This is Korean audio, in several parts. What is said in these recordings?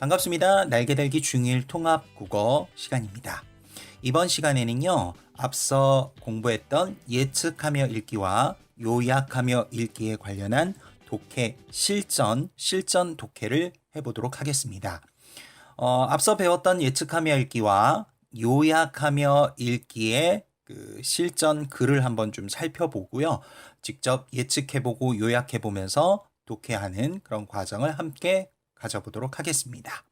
반갑습니다. 날개달기 중1 통합 국어 시간입니다. 이번 시간에는요, 앞서 공부했던 예측하며 읽기와 요약하며 읽기에 관련한 독해 실전 독해를 해보도록 하겠습니다. 앞서 배웠던 예측하며 읽기와 요약하며 읽기의 그 실전 글을 한번 좀 살펴보고요. 직접 예측해보고 요약해보면서 독해하는 그런 과정을 함께 가져보도록 하겠습니다.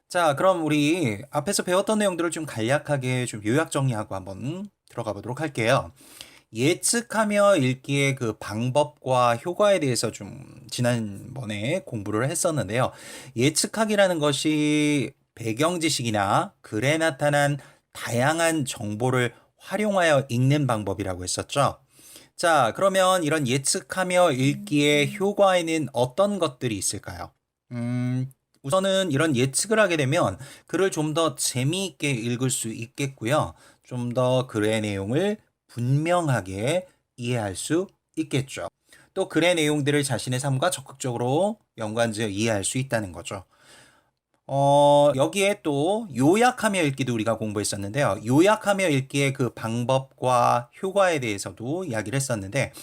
자, 그럼 우리 앞에서 배웠던 내용들을 좀 간략하게 좀 요약 정리하고 한번 들어가 보도록 할게요. 예측하며 읽기의 그 방법과 효과에 대해서 좀 지난번에 공부를 했었는데요. 예측하기라는 것이 배경 지식이나 글에 나타난 다양한 정보를 활용하여 읽는 방법이라고 했었죠. 자, 그러면 이런 예측하며 읽기의 효과에는 어떤 것들이 있을까요? 우선은 이런 예측을 하게 되면 글을 좀 더 재미있게 읽을 수 있겠고요. 좀 더 글의 내용을 분명하게 이해할 수 있겠죠. 또 글의 내용들을 자신의 삶과 적극적으로 연관지어 이해할 수 있다는 거죠. 여기에 또 요약하며 읽기도 우리가 공부했었는데요. 요약하며 읽기의 그 방법과 효과에 대해서도 이야기를 했었는데,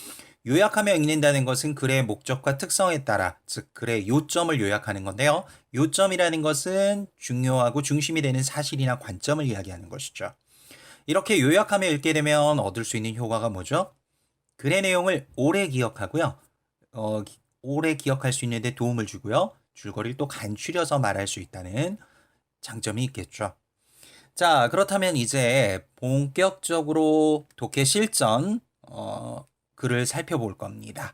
요약하며 읽는다는 것은 글의 목적과 특성에 따라, 즉 글의 요점을 요약하는 건데요. 요점이라는 것은 중요하고 중심이 되는 사실이나 관점을 이야기하는 것이죠. 이렇게 요약하며 읽게 되면 얻을 수 있는 효과가 뭐죠? 글의 내용을 오래 기억하고요. 오래 기억할 수 있는 데 도움을 주고요. 줄거리를 또 간추려서 말할 수 있다는 장점이 있겠죠. 자, 그렇다면 이제 본격적으로 독해 실전 글을 살펴볼 겁니다.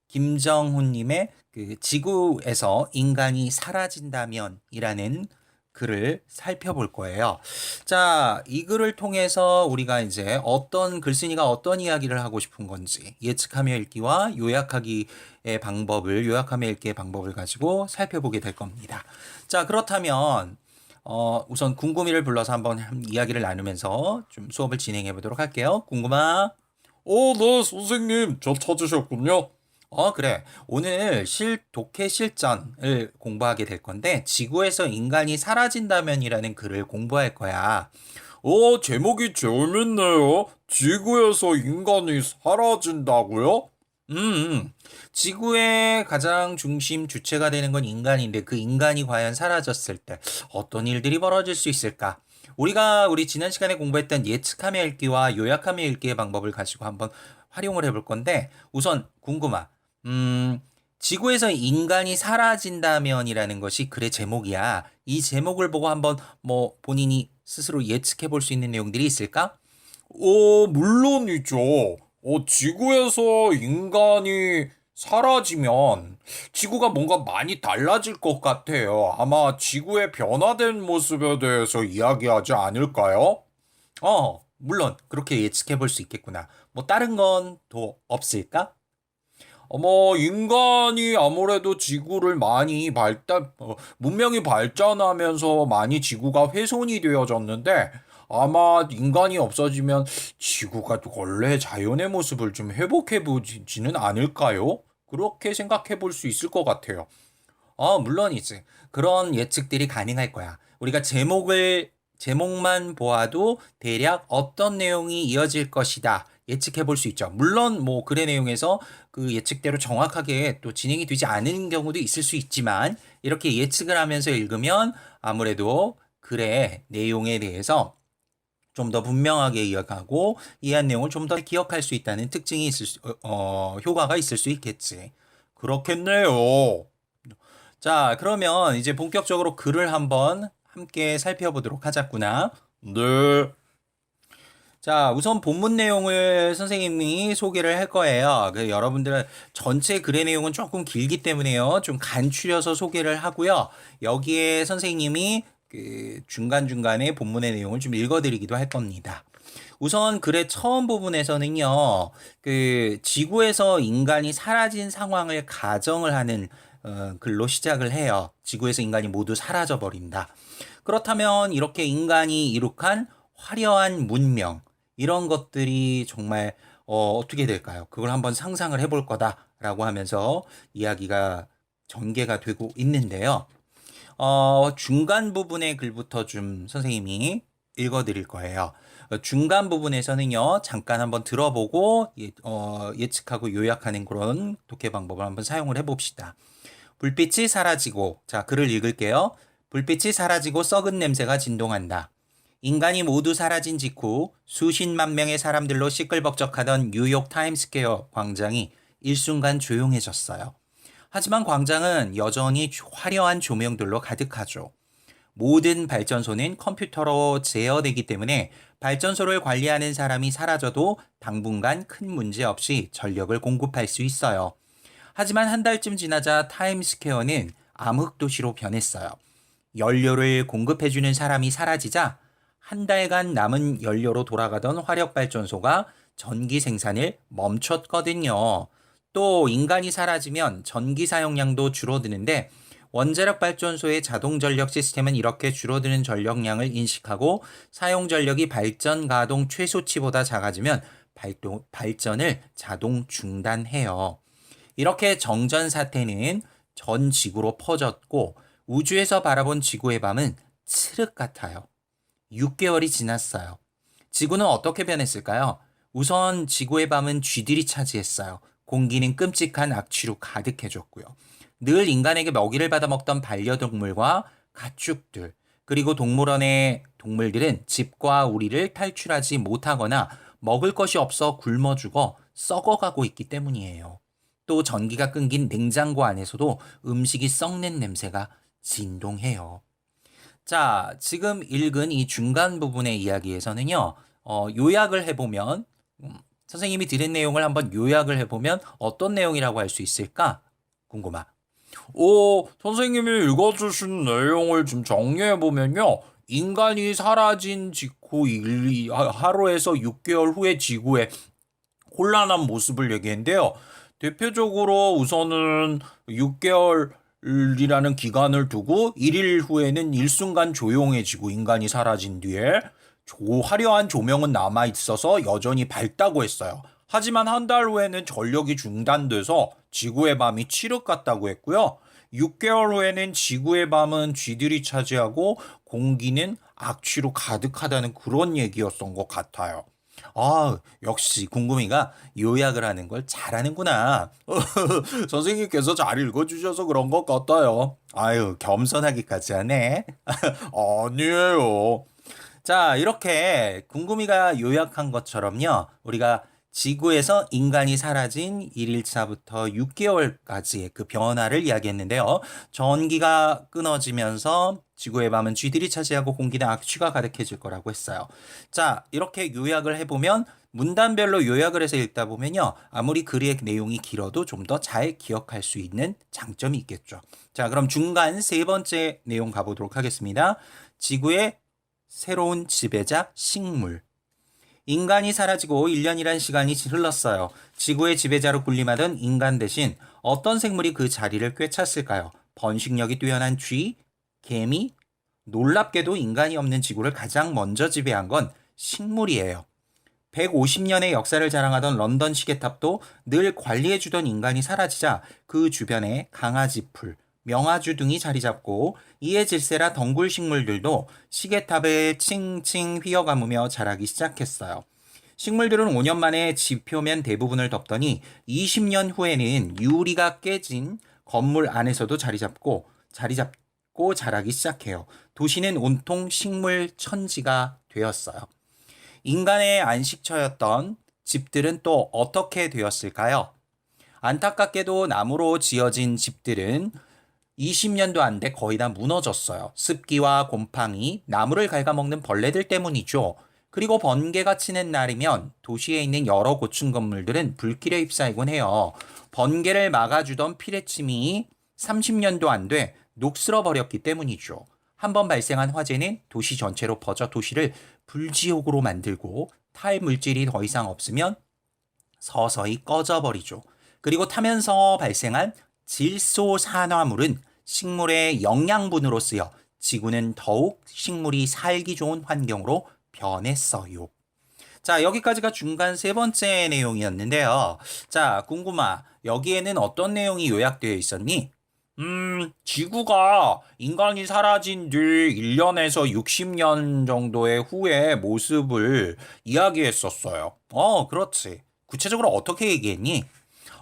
김정훈님의 그 지구에서 인간이 사라진다면이라는 글을 살펴볼 거예요. 자, 이 글을 통해서 우리가 이제 어떤 글쓴이가 어떤 이야기를 하고 싶은 건지 예측하며 읽기와 요약하기의 방법을, 요약하며 읽기의 방법을 가지고 살펴보게 될 겁니다. 자, 그렇다면 우선 궁금이를 불러서 한번 이야기를 나누면서 좀 수업을 진행해 보도록 할게요. 궁금아. 네, 선생님, 저 찾으셨군요. 그래. 오늘 독해 실전을 공부하게 될 건데, 지구에서 인간이 사라진다면이라는 글을 공부할 거야. 제목이 재밌네요. 지구에서 인간이 사라진다고요? 지구의 가장 중심 주체가 되는 건 인간인데, 그 인간이 과연 사라졌을 때 어떤 일들이 벌어질 수 있을까? 우리 지난 시간에 공부했던 예측하며 읽기와 요약하며 읽기의 방법을 가지고 한번 활용을 해볼 건데, 우선 궁금하. 지구에서 인간이 사라진다면이라는 것이 글의 제목이야. 이 제목을 보고 한번 본인이 스스로 예측해 볼 수 있는 내용들이 있을까? 물론이죠. 지구에서 인간이 사라지면 지구가 뭔가 많이 달라질 것 같아요. 아마 지구의 변화된 모습에 대해서 이야기하지 않을까요? 물론 그렇게 예측해 볼 수 있겠구나. 다른 건 더 없을까? 인간이 아무래도 지구를 많이 문명이 발전하면서 많이 지구가 훼손이 되어졌는데, 아마 인간이 없어지면 지구가 원래 자연의 모습을 좀 회복해보지는 않을까요? 그렇게 생각해 볼 수 있을 것 같아요. 물론이지. 그런 예측들이 가능할 거야. 우리가 제목만 보아도 대략 어떤 내용이 이어질 것이다. 예측해 볼 수 있죠. 물론 글의 내용에서 그 예측대로 정확하게 또 진행이 되지 않은 경우도 있을 수 있지만, 이렇게 예측을 하면서 읽으면 아무래도 글의 내용에 대해서 좀 더 분명하게 이어가고 이해한 내용을 좀 더 기억할 수 있다는 특징이 효과가 있을 수 있겠지. 그렇겠네요. 자, 그러면 이제 본격적으로 글을 한번 함께 살펴보도록 하자꾸나. 네. 자, 우선 본문 내용을 선생님이 소개를 할 거예요. 여러분들은 전체 글의 내용은 조금 길기 때문에요. 좀 간추려서 소개를 하고요. 여기에 선생님이 그 중간중간에 본문의 내용을 좀 읽어드리기도 할 겁니다. 우선 글의 처음 부분에서는요, 그 지구에서 인간이 사라진 상황을 가정을 하는 글로 시작을 해요. 지구에서 인간이 모두 사라져 버린다. 그렇다면 이렇게 인간이 이룩한 화려한 문명, 이런 것들이 정말 어떻게 될까요? 그걸 한번 상상을 해볼 거다라고 하면서 이야기가 전개가 되고 있는데요. 중간 부분의 글부터 좀 선생님이 읽어드릴 거예요. 중간 부분에서는요, 잠깐 한번 들어보고 예측하고 요약하는 그런 독해 방법을 한번 사용을 해봅시다. 불빛이 사라지고, 자, 글을 읽을게요. 불빛이 사라지고 썩은 냄새가 진동한다. 인간이 모두 사라진 직후 수십만 명의 사람들로 시끌벅적하던 뉴욕 타임스퀘어 광장이 일순간 조용해졌어요. 하지만 광장은 여전히 화려한 조명들로 가득하죠. 모든 발전소는 컴퓨터로 제어되기 때문에 발전소를 관리하는 사람이 사라져도 당분간 큰 문제 없이 전력을 공급할 수 있어요. 하지만 한 달쯤 지나자 타임스퀘어는 암흑도시로 변했어요. 연료를 공급해주는 사람이 사라지자 한 달간 남은 연료로 돌아가던 화력발전소가 전기 생산을 멈췄거든요. 또 인간이 사라지면 전기 사용량도 줄어드는데 원자력 발전소의 자동 전력 시스템은 이렇게 줄어드는 전력량을 인식하고 사용 전력이 발전 가동 최소치보다 작아지면 발전을 자동 중단해요. 이렇게 정전 사태는 전 지구로 퍼졌고 우주에서 바라본 지구의 밤은 칠흑 같아요. 6개월이 지났어요. 지구는 어떻게 변했을까요? 우선 지구의 밤은 쥐들이 차지했어요. 공기는 끔찍한 악취로 가득해졌고요. 늘 인간에게 먹이를 받아먹던 반려동물과 가축들, 그리고 동물원의 동물들은 집과 우리를 탈출하지 못하거나 먹을 것이 없어 굶어 죽어 썩어가고 있기 때문이에요. 또 전기가 끊긴 냉장고 안에서도 음식이 썩는 냄새가 진동해요. 자, 지금 읽은 이 중간 부분의 이야기에서는요, 요약을 해보면, 선생님이 들은 내용을 한번 요약을 해보면 어떤 내용이라고 할 수 있을까? 궁금하. 선생님이 읽어주신 내용을 좀 정리해보면요. 인간이 사라진 직후 하루에서 6개월 후의 지구의 혼란한 모습을 얘기했는데요. 대표적으로 우선은 6개월이라는 기간을 두고 1일 후에는 일순간 조용해지고 인간이 사라진 뒤에 화려한 조명은 남아있어서 여전히 밝다고 했어요. 하지만 한 달 후에는 전력이 중단돼서 지구의 밤이 칠흑 같다고 했고요. 6개월 후에는 지구의 밤은 쥐들이 차지하고 공기는 악취로 가득하다는 그런 얘기였던 것 같아요. 아, 역시 궁금이가 요약을 하는 걸 잘하는구나. 선생님께서 잘 읽어주셔서 그런 것 같아요. 아유, 겸손하기까지 하네. 아니에요. 자, 이렇게 궁금이가 요약한 것처럼요. 우리가 지구에서 인간이 사라진 1일차부터 6개월까지의 그 변화를 이야기했는데요. 전기가 끊어지면서 지구의 밤은 쥐들이 차지하고 공기는 악취가 가득해질 거라고 했어요. 자, 이렇게 요약을 해보면 문단별로 요약을 해서 읽다 보면요. 아무리 글의 내용이 길어도 좀 더 잘 기억할 수 있는 장점이 있겠죠. 자, 그럼 중간 세 번째 내용 가보도록 하겠습니다. 지구의 새로운 지배자 식물. 인간이 사라지고 1년이란 시간이 흘렀어요. 지구의 지배자로 군림하던 인간 대신 어떤 생물이 그 자리를 꿰찼을까요? 번식력이 뛰어난 쥐, 개미, 놀랍게도 인간이 없는 지구를 가장 먼저 지배한 건 식물이에요. 150년의 역사를 자랑하던 런던 시계탑도 늘 관리해주던 인간이 사라지자 그 주변에 강아지풀, 명아주 등이 자리 잡고 이에 질세라 덩굴 식물들도 시계탑을 칭칭 휘어감으며 자라기 시작했어요. 식물들은 5년 만에 지표면 대부분을 덮더니 20년 후에는 유리가 깨진 건물 안에서도 자리 잡고 자라기 시작해요. 도시는 온통 식물 천지가 되었어요. 인간의 안식처였던 집들은 또 어떻게 되었을까요? 안타깝게도 나무로 지어진 집들은 20년도 안 돼 거의 다 무너졌어요. 습기와 곰팡이, 나무를 갉아먹는 벌레들 때문이죠. 그리고 번개가 치는 날이면 도시에 있는 여러 고층 건물들은 불길에 휩싸이곤 해요. 번개를 막아주던 피레침이 30년도 안 돼 녹슬어 버렸기 때문이죠. 한번 발생한 화재는 도시 전체로 퍼져 도시를 불지옥으로 만들고 탈물질이 더 이상 없으면 서서히 꺼져버리죠. 그리고 타면서 발생한 질소산화물은 식물의 영양분으로 쓰여 지구는 더욱 식물이 살기 좋은 환경으로 변했어요. 자, 여기까지가 중간 세 번째 내용이었는데요. 자, 궁금하. 여기에는 어떤 내용이 요약되어 있었니? 지구가 인간이 사라진 뒤 1년에서 60년 정도의 후의 모습을 이야기했었어요. 그렇지. 구체적으로 어떻게 얘기했니?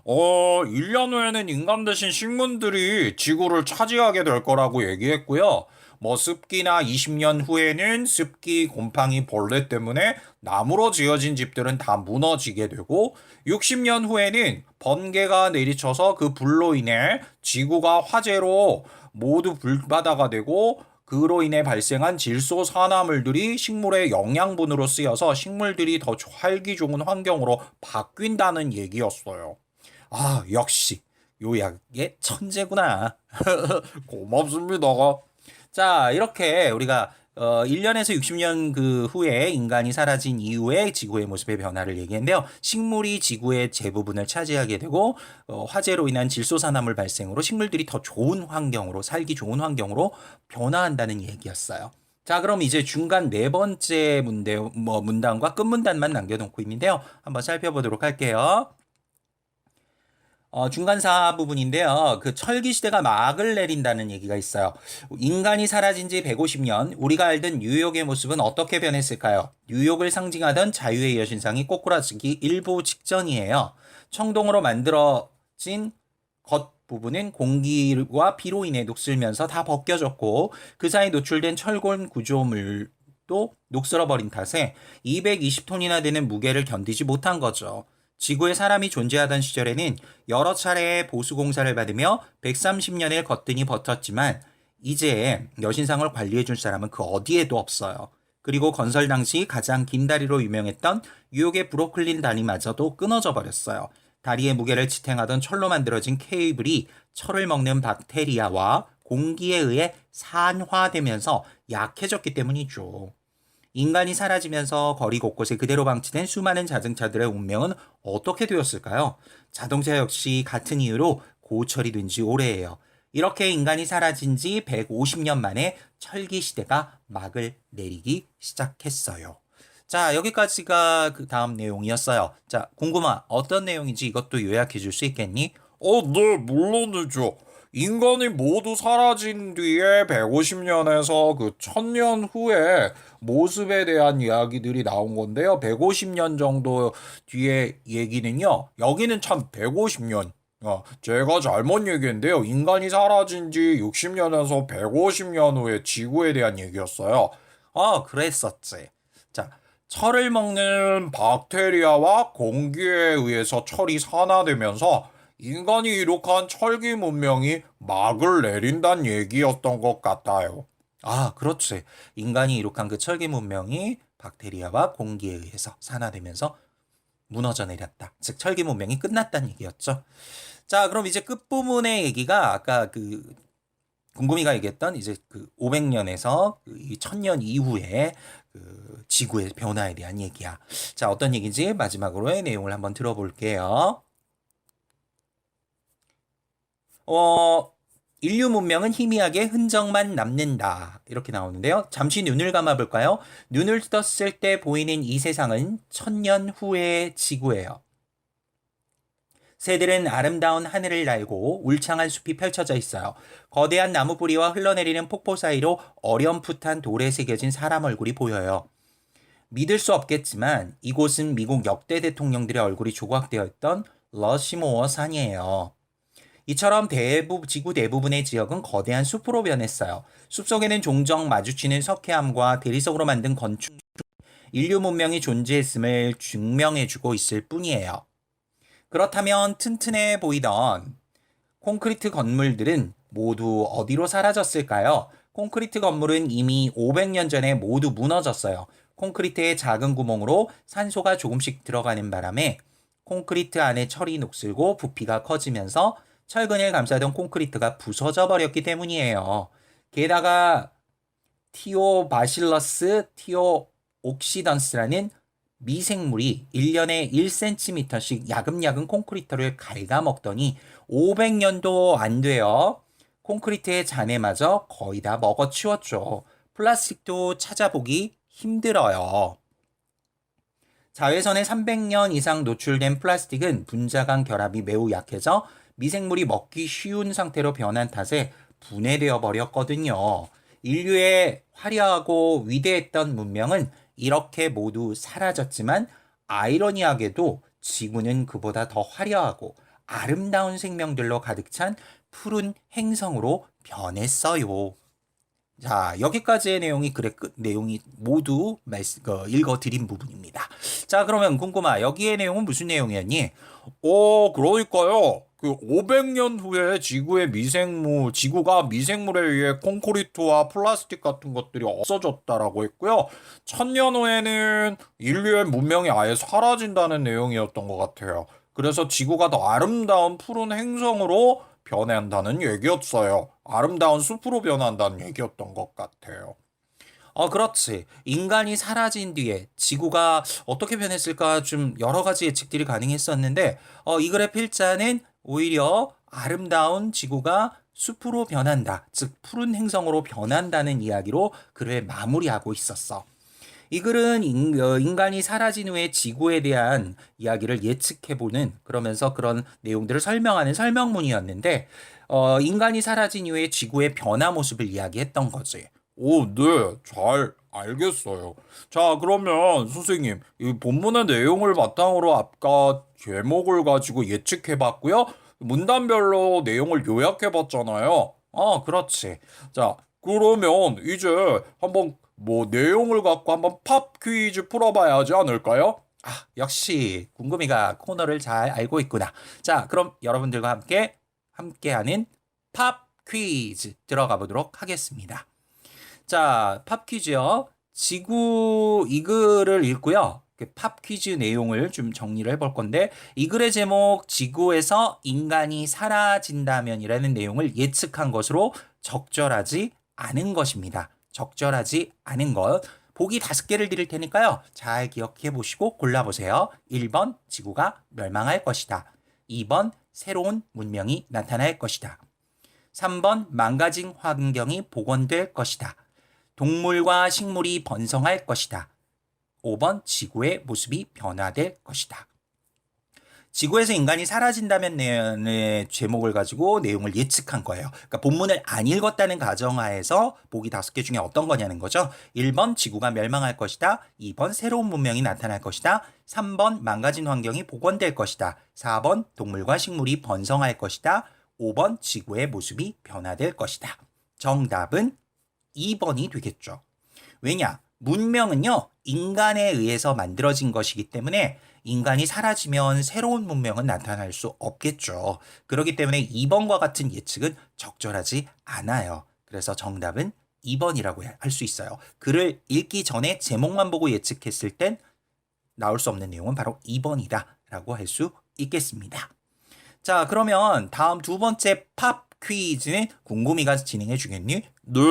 1년 후에는 인간 대신 식물들이 지구를 차지하게 될 거라고 얘기했고요. 뭐 습기나 20년 후에는 습기, 곰팡이, 벌레 때문에 나무로 지어진 집들은 다 무너지게 되고 60년 후에는 번개가 내리쳐서 그 불로 인해 지구가 화재로 모두 불바다가 되고 그로 인해 발생한 질소 산화물들이 식물의 영양분으로 쓰여서 식물들이 더 살기 좋은 환경으로 바뀐다는 얘기였어요. 역시 요약의 천재구나. 고맙습니다. 자, 이렇게 우리가 1년에서 60년 그 후에 인간이 사라진 이후에 지구의 모습의 변화를 얘기했는데요. 식물이 지구의 대부분을 차지하게 되고 화재로 인한 질소산화물 발생으로 식물들이 더 좋은 환경으로 살기 좋은 환경으로 변화한다는 얘기였어요. 자, 그럼 이제 중간 네 번째 문단과 끝문단만 남겨놓고 있는데요. 한번 살펴보도록 할게요. 중간사 부분인데요. 그 철기 시대가 막을 내린다는 얘기가 있어요. 인간이 사라진 지 150년, 우리가 알던 뉴욕의 모습은 어떻게 변했을까요? 뉴욕을 상징하던 자유의 여신상이 꼬꾸라지기 일보 직전이에요. 청동으로 만들어진 겉부분은 공기와 비로 인해 녹슬면서 다 벗겨졌고 그 사이 노출된 철골 구조물도 녹슬어버린 탓에 220톤이나 되는 무게를 견디지 못한 거죠. 지구에 사람이 존재하던 시절에는 여러 차례의 보수 공사를 받으며 130년을 거뜬히 버텼지만 이제 여신상을 관리해줄 사람은 그 어디에도 없어요. 그리고 건설 당시 가장 긴 다리로 유명했던 뉴욕의 브루클린 다리마저도 끊어져 버렸어요. 다리의 무게를 지탱하던 철로 만들어진 케이블이 철을 먹는 박테리아와 공기에 의해 산화되면서 약해졌기 때문이죠. 인간이 사라지면서 거리 곳곳에 그대로 방치된 수많은 자동차들의 운명은 어떻게 되었을까요? 자동차 역시 같은 이유로 고철이 된 지 오래예요. 이렇게 인간이 사라진 지 150년 만에 철기 시대가 막을 내리기 시작했어요. 자, 여기까지가 그 다음 내용이었어요. 자, 궁금하 어떤 내용인지 이것도 요약해 줄 수 있겠니? 네, 물론이죠. 인간이 모두 사라진 뒤에 150년에서 그 1000년 후에 모습에 대한 이야기들이 나온 건데요. 150년 정도 뒤에 얘기는요. 여기는 참 150년. 제가 잘못 얘기했는데요. 인간이 사라진 지 60년에서 150년 후에 지구에 대한 얘기였어요. 그랬었지. 자, 철을 먹는 박테리아와 공기에 의해서 철이 산화되면서 인간이 이룩한 철기 문명이 막을 내린다는 얘기였던 것 같아요. 그렇지. 인간이 이룩한 그 철기 문명이 박테리아와 공기에 의해서 산화되면서 무너져 내렸다. 즉 철기 문명이 끝났다는 얘기였죠. 자, 그럼 이제 끝부분의 얘기가 아까 그 궁금이가 얘기했던 이제 그 500년에서 이 1000년 이후에 그 지구의 변화에 대한 얘기야. 자, 어떤 얘기인지 마지막으로의 내용을 한번 들어볼게요. 인류 문명은 희미하게 흔적만 남는다. 이렇게 나오는데요. 잠시 눈을 감아볼까요? 눈을 떴을 때 보이는 이 세상은 1000년 후의 지구예요. 새들은 아름다운 하늘을 날고 울창한 숲이 펼쳐져 있어요. 거대한 나무 뿌리와 흘러내리는 폭포 사이로 어렴풋한 돌에 새겨진 사람 얼굴이 보여요. 믿을 수 없겠지만 이곳은 미국 역대 대통령들의 얼굴이 조각되어 있던 러시모어 산이에요. 이처럼 지구 대부분의 지역은 거대한 숲으로 변했어요. 숲속에는 종종 마주치는 석회암과 대리석으로 만든 건축, 인류 문명이 존재했음을 증명해주고 있을 뿐이에요. 그렇다면 튼튼해 보이던 콘크리트 건물들은 모두 어디로 사라졌을까요? 콘크리트 건물은 이미 500년 전에 모두 무너졌어요. 콘크리트의 작은 구멍으로 산소가 조금씩 들어가는 바람에 콘크리트 안에 철이 녹슬고 부피가 커지면서 철근을 감싸던 콘크리트가 부서져 버렸기 때문이에요. 게다가 티오바실러스 티오옥시던스라는 미생물이 1년에 1cm씩 야금야금 콘크리트를 갉아먹더니 500년도 안 돼요. 콘크리트의 잔해마저 거의 다 먹어치웠죠. 플라스틱도 찾아보기 힘들어요. 자외선에 300년 이상 노출된 플라스틱은 분자간 결합이 매우 약해져 미생물이 먹기 쉬운 상태로 변한 탓에 분해되어 버렸거든요. 인류의 화려하고 위대했던 문명은 이렇게 모두 사라졌지만 아이러니하게도 지구는 그보다 더 화려하고 아름다운 생명들로 가득 찬 푸른 행성으로 변했어요. 자, 여기까지의 내용이 내용이 모두 읽어드린 부분입니다. 자, 그러면 궁금하. 여기의 내용은 무슨 내용이었니? 그러니까요. 그 500년 후에 지구가 미생물에 의해 콘크리트와 플라스틱 같은 것들이 없어졌다라고 했고요. 1000년 후에는 인류의 문명이 아예 사라진다는 내용이었던 것 같아요. 그래서 지구가 더 아름다운 푸른 행성으로 변한다는 얘기였어요. 아름다운 숲으로 변한다는 얘기였던 것 같아요. 그렇지. 인간이 사라진 뒤에 지구가 어떻게 변했을까 좀 여러 가지 예측들이 가능했었는데, 이 글의 필자는 오히려 아름다운 지구가 숲으로 변한다. 즉, 푸른 행성으로 변한다는 이야기로 글을 마무리하고 있었어. 이 글은 인간이 사라진 후에 지구에 대한 이야기를 예측해보는 그러면서 그런 내용들을 설명하는 설명문이었는데, 인간이 사라진 이후에 지구의 변화 모습을 이야기했던 거지. 네, 잘 알겠어요. 자, 그러면 선생님, 이 본문의 내용을 바탕으로 아까 제목을 가지고 예측해봤고요. 문단별로 내용을 요약해봤잖아요. 그렇지. 자, 그러면 이제 한번 내용을 갖고 한번 팝 퀴즈 풀어봐야 하지 않을까요? 역시 궁금이가 코너를 잘 알고 있구나. 자, 그럼 여러분들과 함께하는 팝 퀴즈 들어가 보도록 하겠습니다. 자, 팝 퀴즈요. 이 글을 읽고요. 팝 퀴즈 내용을 좀 정리를 해볼 건데, 이 글의 제목, 지구에서 인간이 사라진다면이라는 내용을 예측한 것으로 적절하지 않은 것입니다. 적절하지 않은 것. 보기 5개를 드릴 테니까요. 잘 기억해 보시고 골라보세요. 1번, 지구가 멸망할 것이다. 2번, 새로운 문명이 나타날 것이다. 3번, 망가진 환경이 복원될 것이다. 동물과 식물이 번성할 것이다. 5번, 지구의 모습이 변화될 것이다. 지구에서 인간이 사라진다면 의 제목을 가지고 내용을 예측한 거예요. 그러니까 본문을 안 읽었다는 가정하에서 보기 5개 중에 어떤 거냐는 거죠. 1번, 지구가 멸망할 것이다. 2번, 새로운 문명이 나타날 것이다. 3번, 망가진 환경이 복원될 것이다. 4번, 동물과 식물이 번성할 것이다. 5번, 지구의 모습이 변화될 것이다. 정답은 2번이 되겠죠. 왜냐? 문명은요, 인간에 의해서 만들어진 것이기 때문에 인간이 사라지면 새로운 문명은 나타날 수 없겠죠. 그렇기 때문에 2번과 같은 예측은 적절하지 않아요. 그래서 정답은 2번이라고 할 수 있어요. 글을 읽기 전에 제목만 보고 예측했을 땐 나올 수 없는 내용은 바로 2번이다 라고 할 수 있겠습니다. 자, 그러면 다음 두 번째 팝 퀴즈는 궁금이가 진행해 주겠니? 네.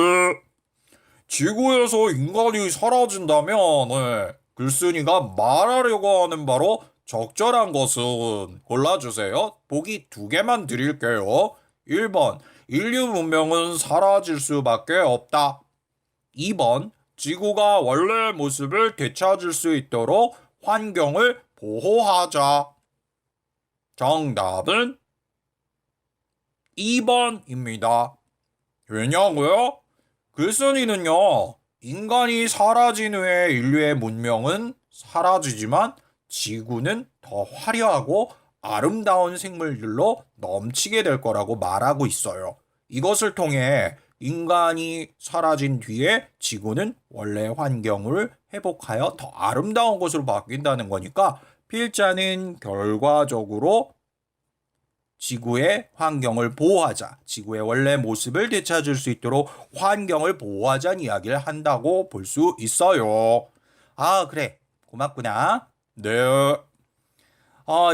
지구에서 인간이 사라진다면 글쓴이가 말하려고 하는 바로 적절한 것은 골라주세요. 보기 2개만 드릴게요. 1번, 인류 문명은 사라질 수밖에 없다. 2번, 지구가 원래 모습을 되찾을 수 있도록 환경을 보호하자. 정답은 2번입니다. 왜냐고요? 글쓴이는요, 인간이 사라진 후에 인류의 문명은 사라지지만 지구는 더 화려하고 아름다운 생물들로 넘치게 될 거라고 말하고 있어요. 이것을 통해 인간이 사라진 뒤에 지구는 원래 환경을 회복하여 더 아름다운 곳으로 바뀐다는 거니까 필자는 결과적으로 지구의 환경을 보호하자, 지구의 원래 모습을 되찾을 수 있도록 환경을 보호하자는 이야기를 한다고 볼 수 있어요. 그래. 고맙구나. 네.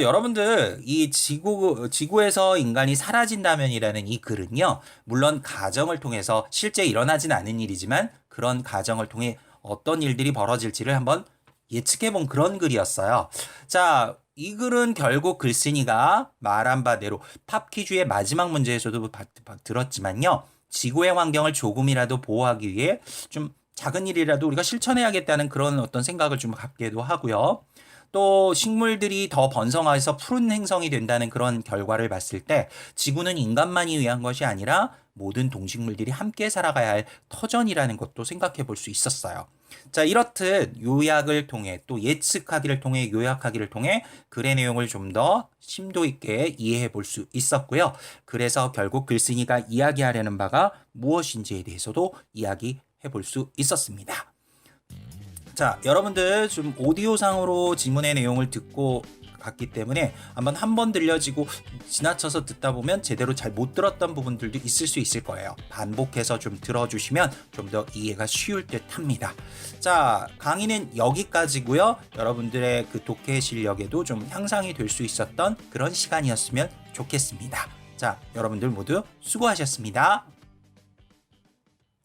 여러분들, 이 지구에서 인간이 사라진다면이라는 이 글은요, 물론 가정을 통해서 실제 일어나진 않은 일이지만 그런 가정을 통해 어떤 일들이 벌어질지를 한번 예측해본 그런 글이었어요. 자, 이 글은 결국 글쓴이가 말한 바대로 팝 퀴즈의 마지막 문제에서도 들었지만요. 지구의 환경을 조금이라도 보호하기 위해 좀 작은 일이라도 우리가 실천해야겠다는 그런 어떤 생각을 좀 갖기도 하고요. 또 식물들이 더 번성해서 푸른 행성이 된다는 그런 결과를 봤을 때 지구는 인간만이 위한 것이 아니라 모든 동식물들이 함께 살아가야 할 터전이라는 것도 생각해 볼 수 있었어요. 자, 이렇듯 요약을 통해 또 예측하기를 통해 요약하기를 통해 글의 내용을 좀 더 심도 있게 이해해 볼 수 있었고요. 그래서 결국 글쓴이가 이야기하려는 바가 무엇인지에 대해서도 이야기해 볼 수 있었습니다. 자, 여러분들 좀 오디오상으로 지문의 내용을 듣고 갔기 때문에 한 번 들려지고 지나쳐서 듣다 보면 제대로 잘 못 들었던 부분들도 있을 수 있을 거예요. 반복해서 좀 들어주시면 좀 더 이해가 쉬울 듯 합니다. 자, 강의는 여기까지고요. 여러분들의 그 독해 실력에도 좀 향상이 될 수 있었던 그런 시간이었으면 좋겠습니다. 자, 여러분들 모두 수고하셨습니다.